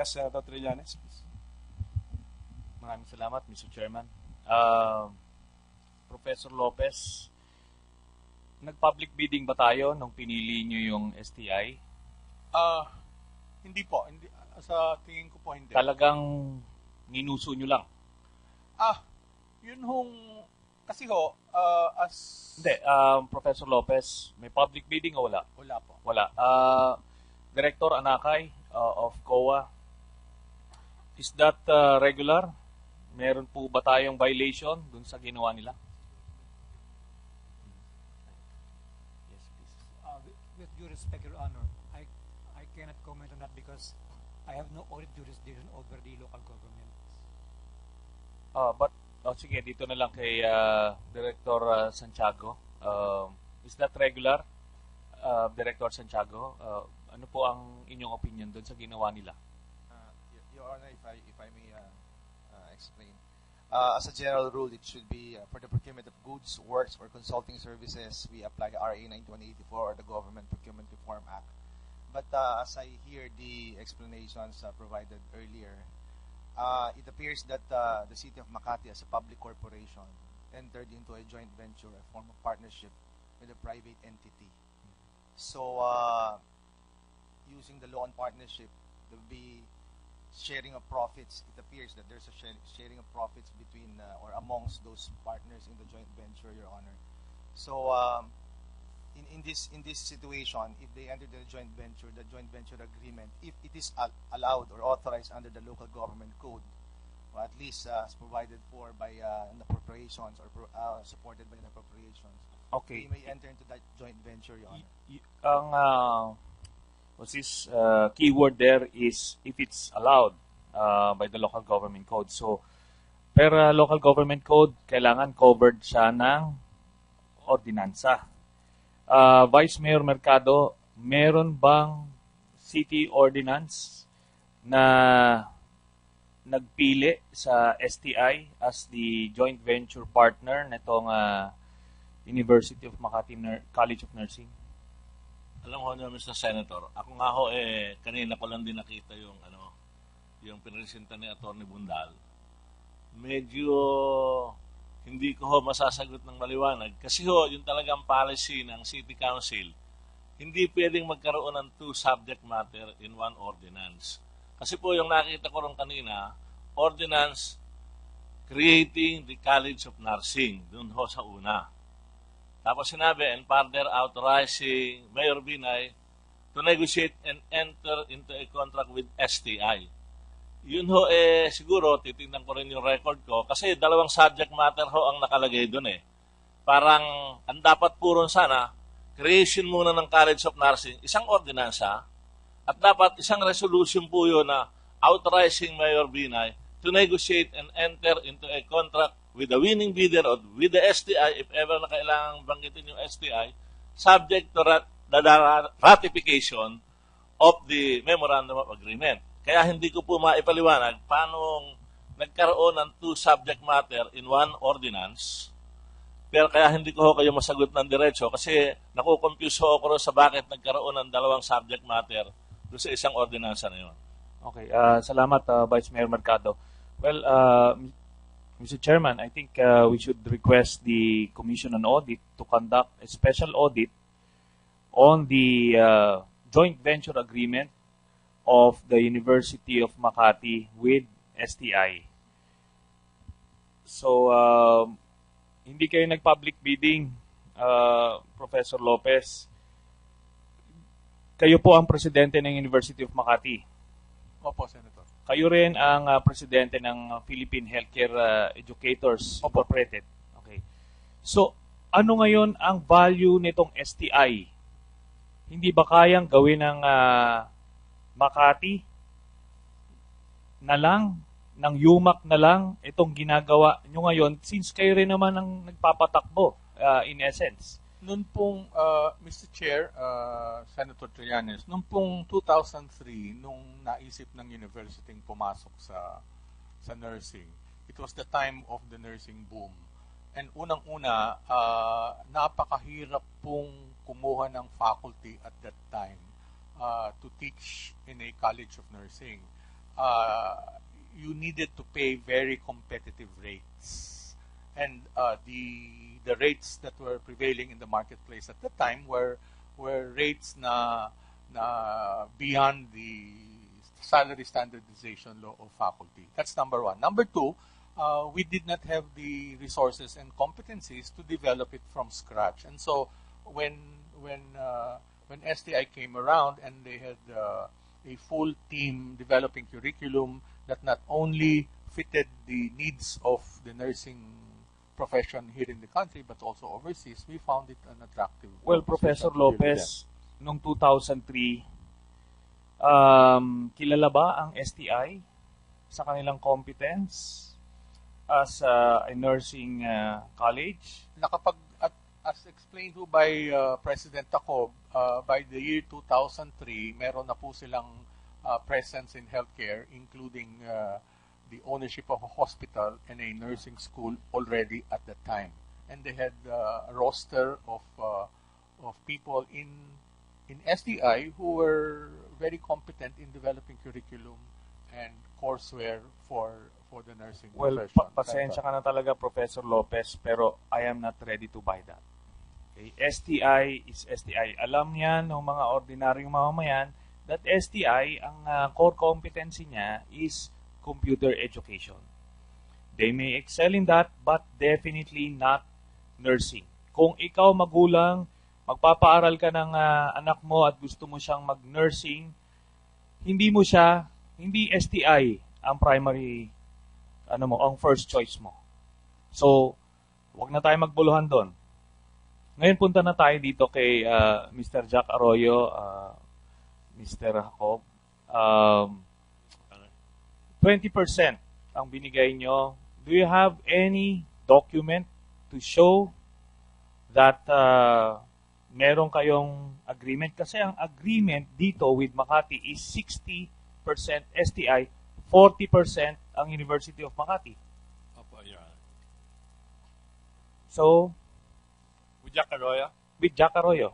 Yes, Senator Trillanes, please. Maraming salamat, Mr. Chairman. Professor Lopez, nag-public bidding ba tayo nung pinili nyo yung STI? Hindi po. Hindi, sa tingin ko po hindi. Talagang minuso nyo lang? Yun hong, kasi ho, Hindi, Professor Lopez, may public bidding o wala? Wala po. Wala. Director Anakay of COA, is that regular? Meron po ba tayong violation dun sa ginawa nila? Yes, please. With due respect, Your Honor, I cannot comment on that because I have no audit jurisdiction over the local government. Sige, dito na lang kay Director Santiago. Is that regular, Director Santiago? Ano po ang inyong opinion doon sa ginawa nila? Your Honor, if I may explain. As a general rule, it should be for the procurement of goods, works, or consulting services, we apply RA 9184 or the Government Procurement Reform Act. But as I hear the explanations provided earlier, it appears that the City of Makati as a public corporation entered into a joint venture, a form of partnership with a private entity. So, using the law on partnership, there will be sharing of profits. It appears that there's a sharing of profits between or amongst those partners in the joint venture, Your Honor. So, in this situation, if they enter the joint venture agreement, if it is allowed or authorized under the local government code, or at least as provided for by in the appropriations or supported by the appropriations, Okay. we may enter into that joint venture, Your Honor. Ang keyword there is if it's allowed by the local government code. So, per local government code, kailangan covered siya ng ordinansa. Vice Mayor Mercado, meron bang city ordinance na nagpili sa STI as the joint venture partner nitong University of Makati College of Nursing? Alam mo niyo, Mr. Senator, ako nga ho kanina ko lang din nakita yung yung pinresenta ni Attorney Bundal. Medyo hindi ko ho masasagot ng maliwanag kasi ho yung talagang policy ng City Council, hindi pwedeng magkaroon ng two subject matter in one ordinance. Kasi po yung nakita ko rin kanina, ordinance creating the College of Nursing, dun ho sa una. Tapos sinabi, and further authorizing Mayor Binay to negotiate and enter into a contract with STI. Yun ho, siguro, titingnan ko rin yung record ko, kasi dalawang subject matter ho ang nakalagay dun Parang, ang dapat puro sana, creation muna ng College of Nursing, isang ordinansa, at dapat isang resolution po yun na authorizing Mayor Binay to negotiate and enter into a contract with the winning bidder or with the STI, if ever na kailangang banggitin yung STI, subject to the ratification of the Memorandum of Agreement. Kaya hindi ko po maipaliwanag paano nagkaroon ng two subject matter in one ordinance. Pero kaya hindi ko kayo masagot ng diretso kasi nakukonfuse ako sa bakit nagkaroon ng dalawang subject matter doon sa isang ordinansa na yun. Okay, salamat Vice Mayor Mercado. Well, Mr. Chairman, I think we should request the Commission on Audit to conduct a special audit on the joint venture agreement of the University of Makati with STI. So, hindi kayo nag-public bidding, Professor Lopez. Kayo po ang presidente ng University of Makati. Opo, Senator. Kayo rin ang presidente ng Philippine Healthcare Educators Incorporated. Okay. So, ano ngayon ang value nitong STI? Hindi ba kayang gawin ng Makati na lang, ng UMAC na lang, itong ginagawa nyo ngayon since kayo rin naman ang nagpapatakbo in essence? Noon pong, Mr. Chair, Senator Trillanes, noon pong 2003, nung naisip ng university pumasok sa nursing, it was the time of the nursing boom. And unang-una, napakahirap pong kumuha ng faculty at that time to teach in a college of nursing. you needed to pay very competitive rates, and the rates that were prevailing in the marketplace at the time were rates na beyond the salary standardization law of faculty. That's number one. Number two, we did not have the resources and competencies to develop it from scratch. And so when STI came around and they had a full team developing curriculum that not only fitted the needs of the nursing profession here in the country but also overseas, we found it an attractive. Well, Professor Lopez, noong 2003, kilala ba ang STI sa kanilang competence as a nursing college? As explained by President Tacob, by the year 2003, meron na po silang presence in healthcare, including the ownership of a hospital and a nursing school already at the time. And they had a roster of people in SDI who were very competent in developing curriculum and courseware for the nursing profession. Pasensya ka na talaga, Professor Lopez, pero I am not ready to buy that. Okay? STI is STI. Alam niyan ng mga ordinaryong mamamayan that STI, ang core competency niya is computer education. They may excel in that, but definitely not nursing. Kung ikaw magulang, magpapaaral ka ng anak mo at gusto mo siyang mag-nursing, hindi STI ang primary, ang first choice mo. So, wag na tayo magbuluhan doon. Ngayon punta na tayo dito kay Mr. Jack Arroyo, Mr. Jacob. 20% ang binigay nyo. Do you have any document to show that meron kayong agreement? Kasi ang agreement dito with Makati is 60% STI, 40% ang University of Makati. Opo, Your Honor. So, With Jack Arroyo? with Jack Arroyo.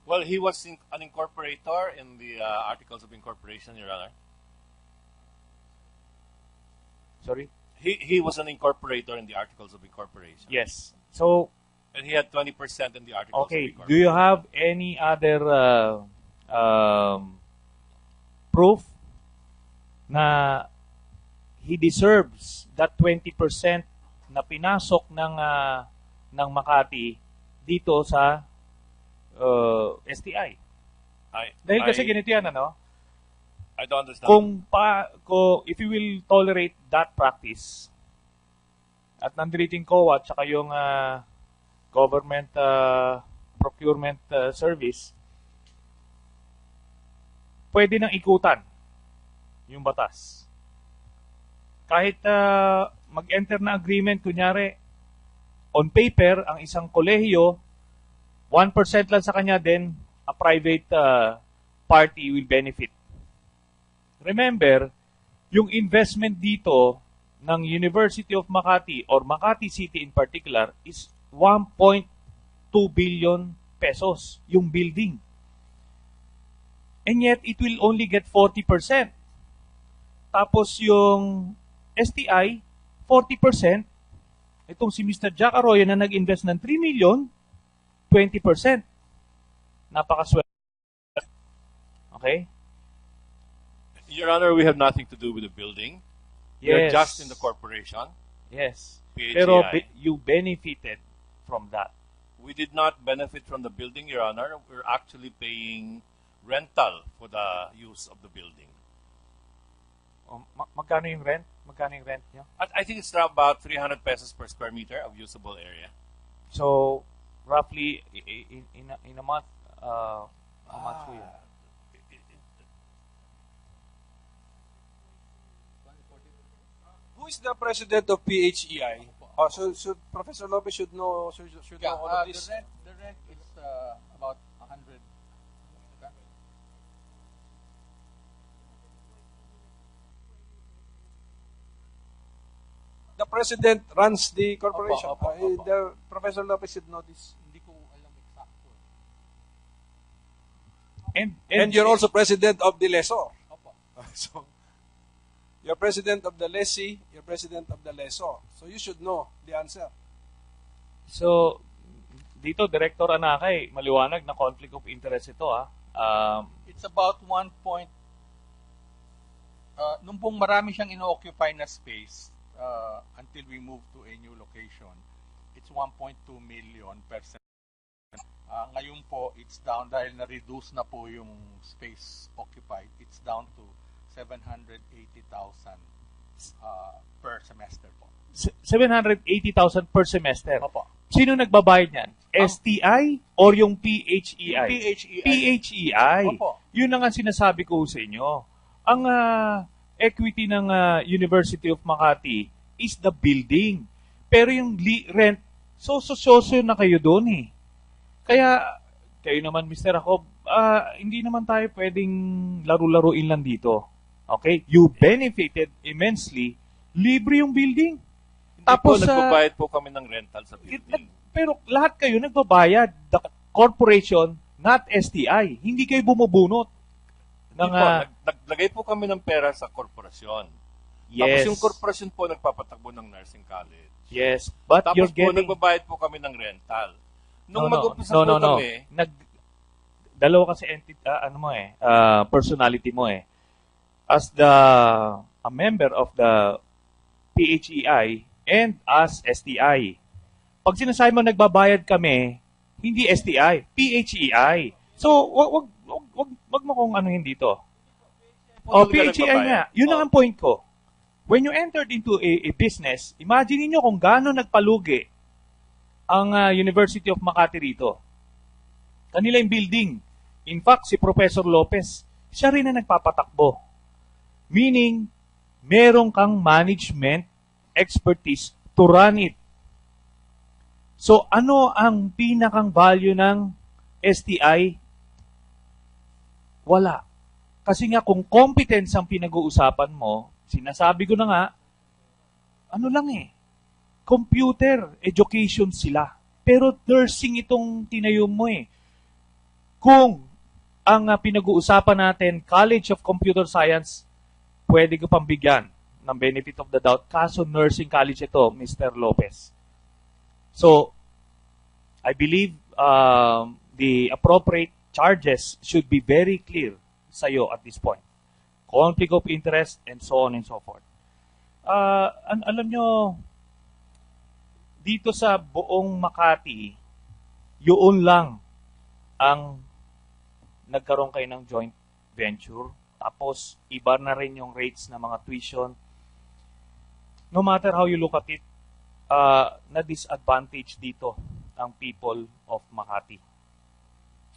Well, he was an incorporator in the Articles of Incorporation, Your Honor. Sorry? He was an incorporator in the Articles of Incorporation. Yes. So, And he had 20% in the Articles of okay. Incorporation. Do you have any other proof na he deserves that 20% na pinasok ng Makati dito sa STI? Dahil kasi ganito yan, I don't understand. If you will tolerate that practice, at nandito yung COA at saka yung government procurement service, pwede nang ikutan yung batas. Kahit mag-enter na agreement, kunyari, on paper, ang isang kolehiyo, 1% lang sa kanya, then a private party will benefit. Remember, yung investment dito ng University of Makati or Makati City in particular is 1.2 billion pesos, yung building. And yet, it will only get 40%. Tapos yung STI, 40%. Itong si Mr. Jack Arroyo na nag-invest ng 3 million, 20%. Napakaswerte. Okay? Your Honor, we have nothing to do with the building. We are Yes. just in the corporation. Yes. PHEI. Pero you benefited from that. We did not benefit from the building, Your Honor. We're actually paying rental for the use of the building. Magkano yung rent? Magkano yung rent nyo? I think it's about 300 pesos per square meter of usable area. So, roughly, in a month, how much po yun? Who is the president of PHEI? Oh, so Professor Lopez should know know all of this. The rent is about 100. The president runs the corporation. Opo. The Professor Lopez should know this. Hindi ko alam exacto. And And you're also president of the lessor. Opo. So, You're president of the lessee, you're president of the lessor. So you should know the answer. So, dito, Director Anakay, maliwanag na conflict of interest ito. It's about 1 point, nung pong marami siyang ino-occupy na space until we move to a new location, it's 1.2 million per cent. Ngayon po, it's down dahil na-reduce na po yung space occupied. It's down to 780,000 per semester po. 780,000 per semester. Opo. Sino nagbabayad niyan? STI or yung PHEI? PHEI. PHEI. Opo. Yun ang sinasabi ko sa inyo. Ang equity ng University of Makati is the building. Pero yung rent, so na kayo doon eh. Kaya, kayo naman, Mr. Jacob, hindi naman tayo pwedeng laro-laruin lang dito. Okay? You benefited immensely. Libre yung building. Tapos, nagbabayad po kami ng rental sa building. Pero lahat kayo nagbabayad. The corporation, not STI. Hindi kayo bumubunot. Naglagay po kami ng pera sa korporasyon. Yes. Tapos yung korporasyon po nagpapatakbo ng nursing college. Yes. But Tapos you're getting... nagbabayad po kami ng rental. Nung mag-umpisa no. kami... Dalawa kasi personality mo eh. As a member of the PHEI and as STI. Pag sinasabi mo nagbabayad kami, hindi STI, PHEI. So, wag mo kung anuhin dito. PHEI nga. Yun ang point ko. When you entered into a business, imagine niyo kung gaano nagpalugi ang University of Makati rito. Kanila yung building. In fact, si Professor Lopez, siya rin na nagpapatakbo. Meaning, meron kang management expertise to run it. So, ano ang pinakang value ng STI? Wala. Kasi nga, kung competence ang pinag-uusapan mo, sinasabi ko na nga, computer education sila. Pero nursing itong tinayo mo eh. Kung ang pinag-uusapan natin, College of Computer Science, pwede ko pang bigyan ng benefit of the doubt. Kaso nursing college ito, Mr. Lopez. So, I believe the appropriate charges should be very clear sa iyo at this point. Conflict of interest and so on and so forth. Alam nyo, dito sa buong Makati, yun lang ang nagkaroon kayo ng joint venture. Tapos, iba na rin yung rates ng mga tuition. No matter how you look at it, na-disadvantage dito ang people of Makati.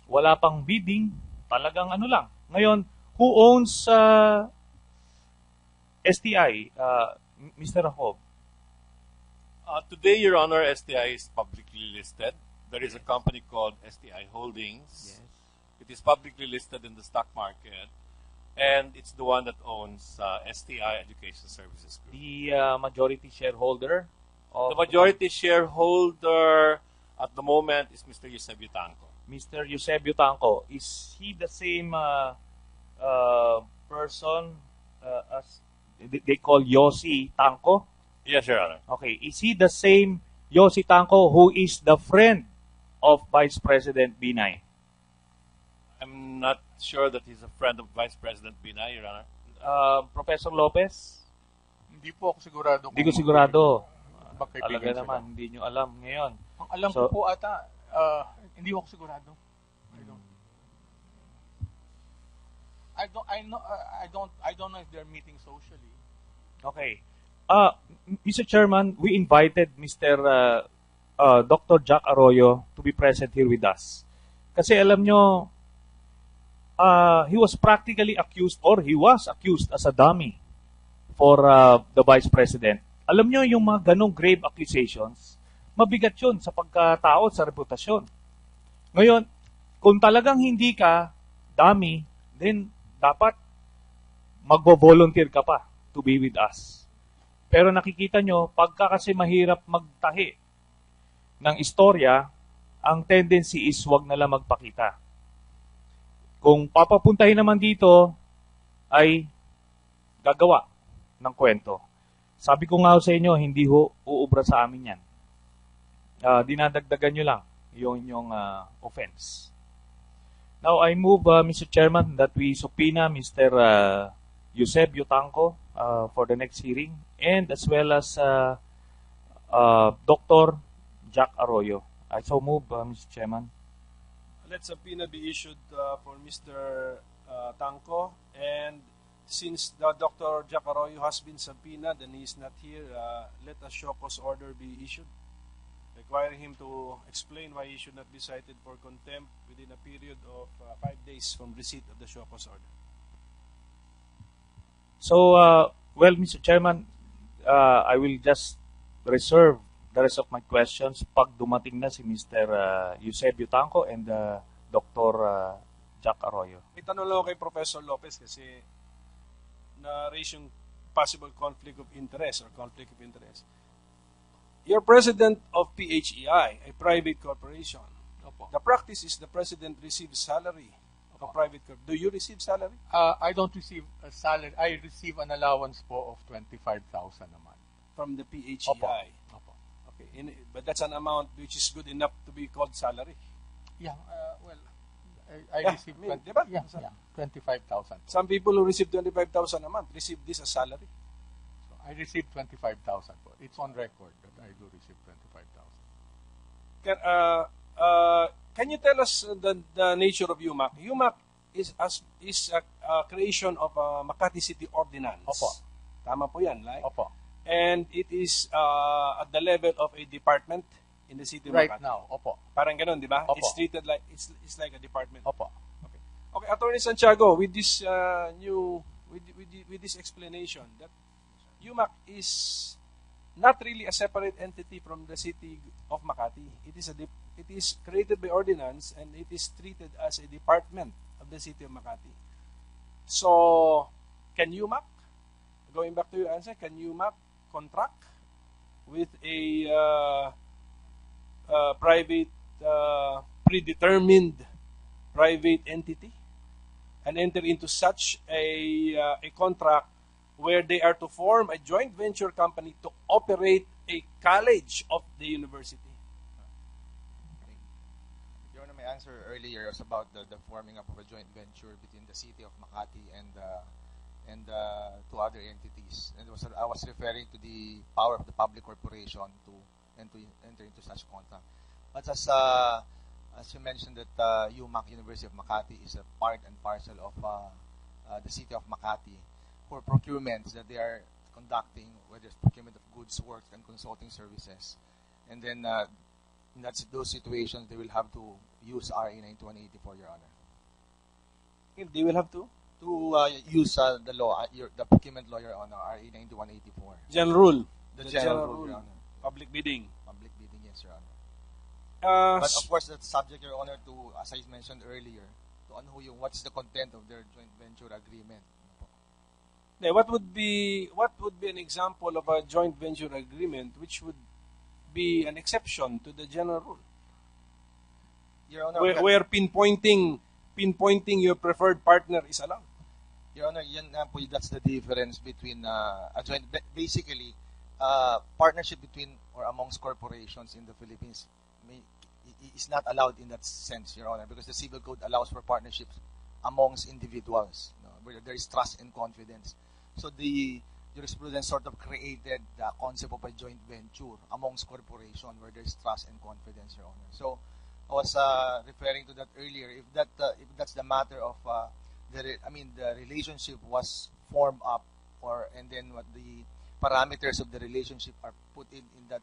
Wala pang bidding, talagang lang. Ngayon, who owns STI? Mr. Jacob? Today, Your Honor, STI is publicly listed. There is a company called STI Holdings. Yes. It is publicly listed in the stock market. And it's the one that owns STI Education Services Group. The majority shareholder? The majority shareholder at the moment is Mr. Eusebio Tanco. Mr. Eusebio Tanco, is he the same person as they call Yossi Tanco? Yes, Your Honor. Okay, is he the same Yossi Tanco who is the friend of Vice President Binay? I'm not sure that he's a friend of Vice President Binay, Your Honor. Professor Lopez? Hindi po ako sigurado. Hindi ko sigurado. Magkaibigan Talaga sila. naman, hindi nyo alam ngayon. Ang alam ko po ata, hindi ako sigurado. I don't know if they're meeting socially. Okay. Mr. Chairman, we invited Mr. Dr. Jack Arroyo to be present here with us. Kasi alam nyo, he was practically accused or he was accused as a dummy for the Vice President. Alam nyo, yung mga ganong grave accusations, mabigat yun sa pagkatao, sa reputasyon. Ngayon, kung talagang hindi ka dummy, then dapat magvo-volunteer ka pa to be with us. Pero nakikita nyo, pagka kasi mahirap magtahi ng istorya, ang tendency is wag na lang magpakita. Kung papapuntahin naman dito, ay gagawa ng kwento. Sabi ko nga sa inyo, hindi ho uubra sa amin yan. Dinadagdagan nyo lang yung offense. Now, I move, Mr. Chairman, that we subpoena Mr. Eusebio Tanco for the next hearing, and as well as Dr. Jack Arroyo. I so move, Mr. Chairman. Let subpoena be issued for Mr. Tanco, and since the Dr. Jack Arroyo has been subpoenaed and he is not here, let a show cause order be issued, requiring him to explain why he should not be cited for contempt within a period of 5 days from receipt of the show cause order. So, well, Mr. Chairman, I will just reserve the rest of my questions pag dumating na si Mr. Eusebio Tanco and Dr. Jack Arroyo. May tanong lang ako kay Professor Lopez kasi na-raise yung possible conflict of interest or conflict of interest. You're president of PHEI, a private corporation. Opo. The practice is the president receives salary of a private corporation. Do you receive salary? I don't receive a salary. I receive an allowance po of 25,000 a month. From the PHEI? Opo. Okay, but that's an amount which is good enough to be called salary. Yeah, well, I Yeah, receive I mean, diba? 25,000. Some people who receive 25,000 a month receive this as salary. So I receive 25,000 po. It's on record that I do receive 25,000. Can you tell us the nature of UMAC? UMAC is a creation of a Makati City Ordinance. Opo. Tama po yan, like? Opo. And it is at the level of a department in the city of Right Makati. now, opo. Parang ganun, di ba? Opo. It's treated like it's like a department. Opo. Okay, Attorney Santiago, with this with this explanation that UMAC is not really a separate entity from the city of Makati. It is created by ordinance and it is treated as a department of the city of Makati. So, can UMAC, going back to your answer, can UMAC contract with a private, predetermined private entity and enter into such a contract where they are to form a joint venture company to operate a college of the university? Your Honor, my answer earlier was about the forming up of a joint venture between the city of Makati and two other entities. And I was referring to the power of the public corporation to enter into such contract. But as you mentioned that UMAC, University of Makati, is a part and parcel of the city of Makati for procurements that they are conducting, whether it's procurement of goods, works, and consulting services. And then in those situations, they will have to use RA 9184, Your Honor. They will have to? To use the law, the procurement law, Your Honor, RA 9184. General rule. The general rule, Your Honor. Public bidding. Public bidding, yes, Your Honor. But of course, that's subject, Your Honor, to, as I mentioned earlier, to ano yung what's the content of their joint venture agreement. What would be an example of a joint venture agreement which would be an exception to the general rule? Your Honor, Where pinpointing your preferred partner is allowed. Your Honor, that's the difference between a joint, basically, partnership between or amongst corporations in the Philippines is not allowed in that sense, Your Honor, because the Civil Code allows for partnerships amongst individuals, where there is trust and confidence. So the jurisprudence sort of created the concept of a joint venture amongst corporations where there is trust and confidence, Your Honor. So I was referring to that earlier. If that's the matter of the relationship was formed up, and then what the parameters of the relationship are put in that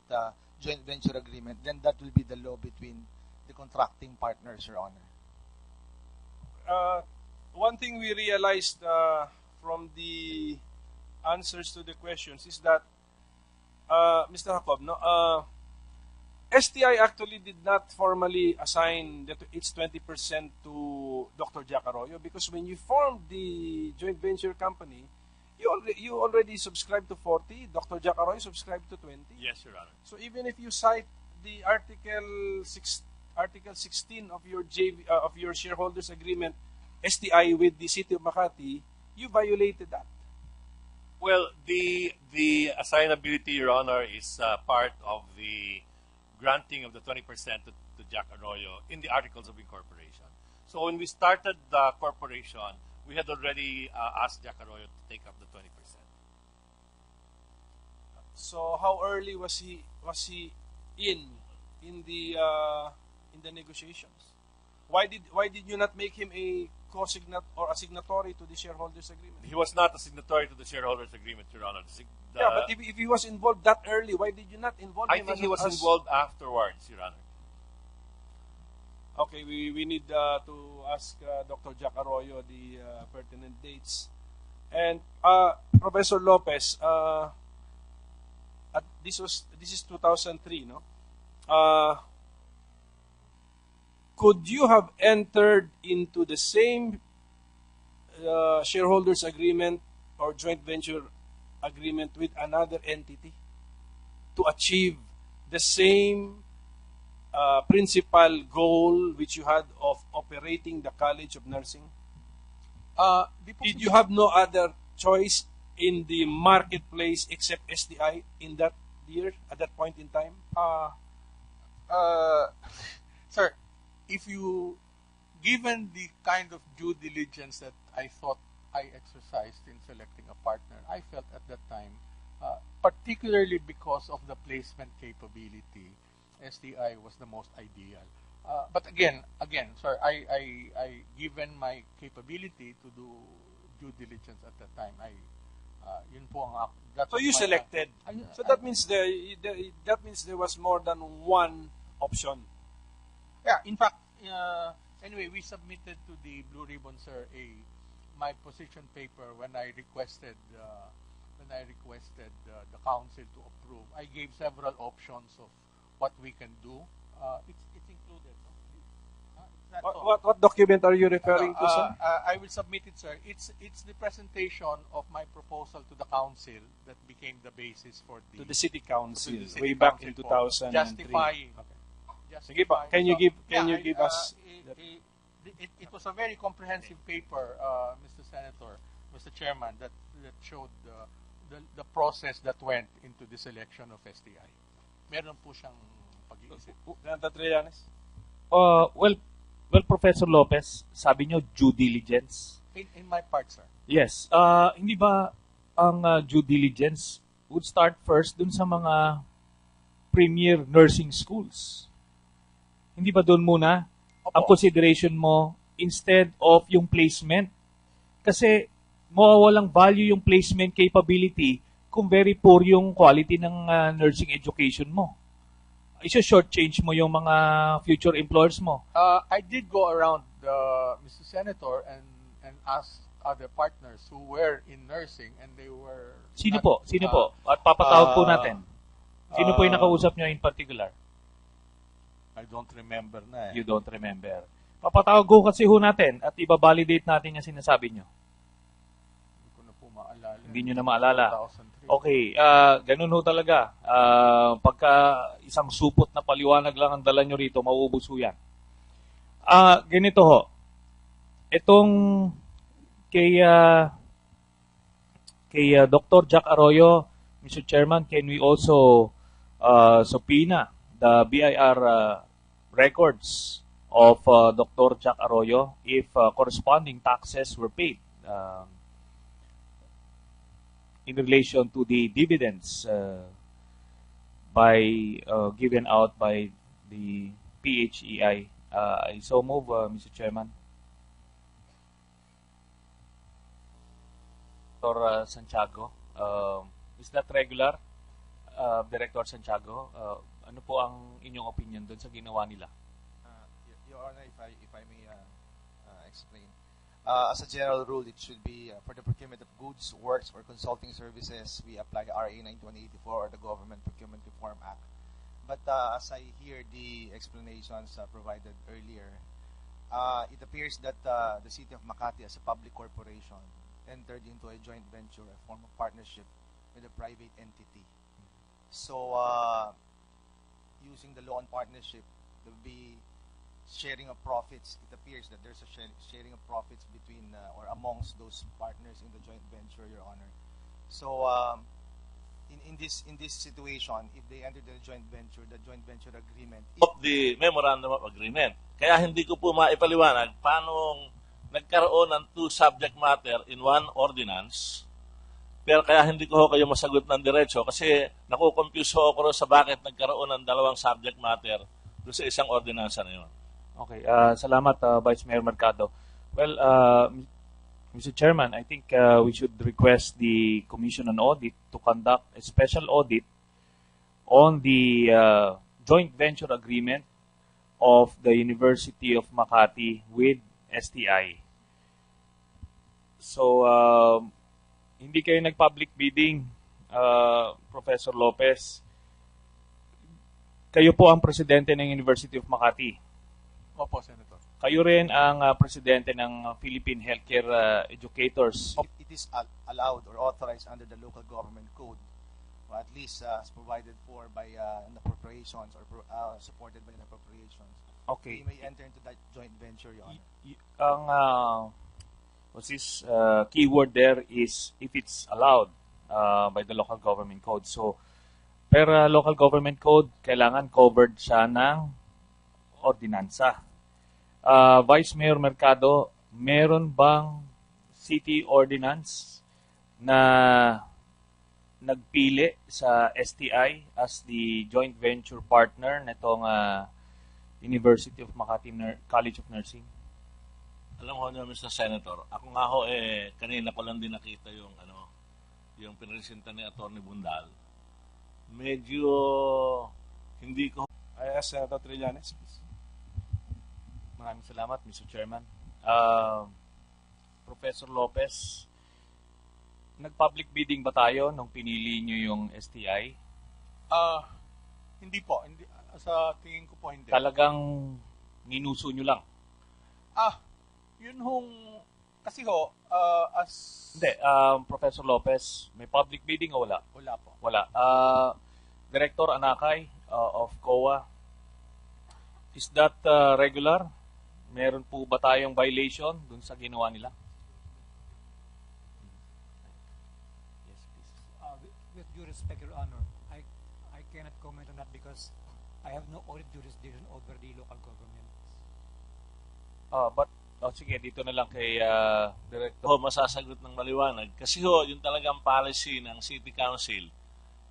joint venture agreement, then that will be the law between the contracting partners, Your Honor. One thing we realized from the answers to the questions is that Mr. Jacob, STI actually did not formally assign its 20% to Dr. Jack Arroyo, because when you formed the joint venture company, you already subscribed to 40. Dr. Jack Arroyo subscribed to 20. Yes, Your Honor. So even if you cite the Article 16 of your of your shareholders agreement, STI with the City of Makati, you violated that. Well, the assignability, Your Honor, is part of the granting of the 20% to Jack Arroyo in the Articles of Incorporation. So when we started the corporation, we had already asked Jack Arroyo to take up the 20%. So how early was he in the negotiations? Why did you not make him a co-signat or a signatory to the shareholders agreement? He was not a signatory to the shareholders agreement, Your Honor. Yeah, but if he was involved that early, why did you not involve I him? think he was involved afterwards, Your Honor. Okay, we need to ask Dr. Jack Arroyo the pertinent dates. And Professor Lopez, this is 2003, no? Could you have entered into the same shareholders agreement or joint venture agreement with another entity to achieve the same principal goal which you had of operating the College of Nursing? Did you have no other choice in the marketplace except SDI in that year, at that point in time? Sir, if you, given the kind of due diligence that I thought I exercised in selecting a partner, I felt at that time, particularly because of the placement capability, SDI was the most ideal. But again, sir, I given my capability to do due diligence at that time, yun po ang so you selected. So that means there was more than one option. Yeah, in fact, anyway, we submitted to the Blue Ribbon, sir, my position paper when I requested the council to approve. I gave several options of what we can do. It's included. No? It's not What document are you referring to, sir? I will submit it, sir. It's the presentation of my proposal to the council that became the basis for the city council, to the city way back council in for 2003. justifying. Okay. Sige Justifying. pa, can you So, give us it was a very comprehensive paper, Mr. Senator, Mr. Chairman, that showed the process that went into the selection of STI. Meron po siyang pag-iisip. Senator Trillanes? Well, Professor Lopez, sabi nyo due diligence. In my part, sir. Yes. Hindi ba ang due diligence would start first dun sa mga premier nursing schools? Hindi ba doon muna ang consideration mo instead of yung placement? Kasi mawawalang value yung placement capability kung very poor yung quality ng nursing education mo. Isa-shortchange mo yung mga future employers mo. I did go around, Mr. Senator, and ask other partners who were in nursing, and they were... Sino po? At papatawag po natin. Sino po yung nakausap nyo in particular? I don't remember na eh. You don't remember. Papatawag ko kasi ho natin at ibabalidate natin yung sinasabi nyo. Hindi ko na po maalala. Hindi nyo na maalala. 2003. Okay, ganun ho talaga. Pagka isang supot na paliwanag lang ang dala nyo rito, mauubos ho yan. Ganito ho. Itong kay Dr. Jack Arroyo, Mr. Chairman, can we also subpoena the BIR records of Dr. Jack Arroyo if corresponding taxes were paid in relation to the dividends given out by the PHEI. I so move, Mr. Chairman. Dr. Santiago, is that regular? Director Santiago, ano po ang inyong opinion doon sa ginawa nila? Your Honor, if I may explain. As a general rule, it should be for the procurement of goods, works, or consulting services, we apply RA 9184 or the Government Procurement Reform Act. But as I hear the explanations provided earlier, it appears that the City of Makati as a public corporation entered into a joint venture, a form of partnership with a private entity. So, using the law on partnership, there will be sharing of profits. It appears that there's a sharing of profits between or amongst those partners in the joint venture, Your Honor. So, in this situation, if they enter the joint venture agreement, Of the Memorandum of Agreement. Kaya hindi ko po maipaliwanag paano nagkaroon ng two subject matter in one ordinance. Pero kaya hindi ko kayo masagot ng diretso kasi nakukonfuse ako sa bakit nagkaroon ng dalawang subject matter doon sa isang ordinansa na yun. Okay, salamat Vice Mayor Mercado. Well, Mr. Chairman, I think we should request the Commission on Audit to conduct a special audit on the joint venture agreement of the University of Makati with STI. So, hindi kayo nag-public bidding, Professor Lopez. Kayo po ang presidente ng University of Makati. Opo, Senator. Kayo rin ang presidente ng Philippine Healthcare Educators. it is allowed or authorized under the local government code, or at least as provided for by the appropriations or supported by the appropriations. Okay. We may enter into that joint venture, Your Honor. Ang what's this keyword there is if it's allowed by the local government code. So, per local government code, kailangan covered siya ng ordinansa. Vice Mayor Mercado, meron bang city ordinance na nagpili sa STI as the joint venture partner nitong University of Makati College of Nursing? Alam ko niyo, Mr. Senator, ako nga ho kanina ko lang din nakita yung yung pinresenta ni Attorney Bundal. Medyo hindi ko I ask Senator Trillanes, please. Maraming salamat, Mr. Chairman. Professor Lopez, nag-public bidding ba tayo nung pinili nyo yung STI? Hindi po. Hindi, sa tingin ko po hindi. Talagang ninuso nyo lang? Yun hong, kasi ho, as... Hindi, Professor Lopez, may public bidding o wala? Wala po. Wala. Director Anakay of COA, is that regular? Meron po ba tayong violation dun sa ginawa nila? Yes, please. With due respect, Your Honor, I cannot comment on that because I have no audit jurisdiction over the local government. Sige, dito na lang kay Director. masasagot ng maliwanag. Kasi ho, yung talagang policy ng City Council,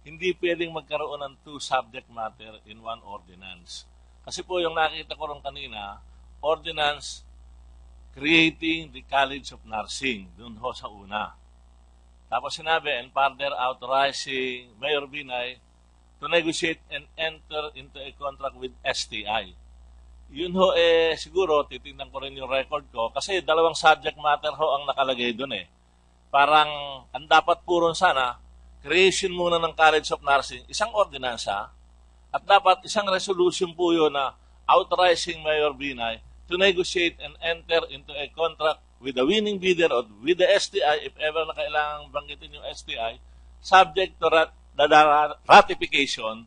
hindi pwedeng magkaroon ng two subject matter in one ordinance. Kasi po yung nakita ko rin kanina, ordinance creating the College of Nursing, dun ho sa una. Tapos sinabi, and further authorizing Mayor Binay to negotiate and enter into a contract with STI. Yun ho, siguro, titingnan ko rin yung record ko, kasi dalawang subject matter ho ang nakalagay dun Parang, ang dapat puron sana, creation muna ng College of Nursing, isang ordinansa, at dapat isang resolution po yun na authorizing Mayor Binay to negotiate and enter into a contract with the winning bidder or with the STI, if ever na kailangang banggitin yung STI, subject to the ratification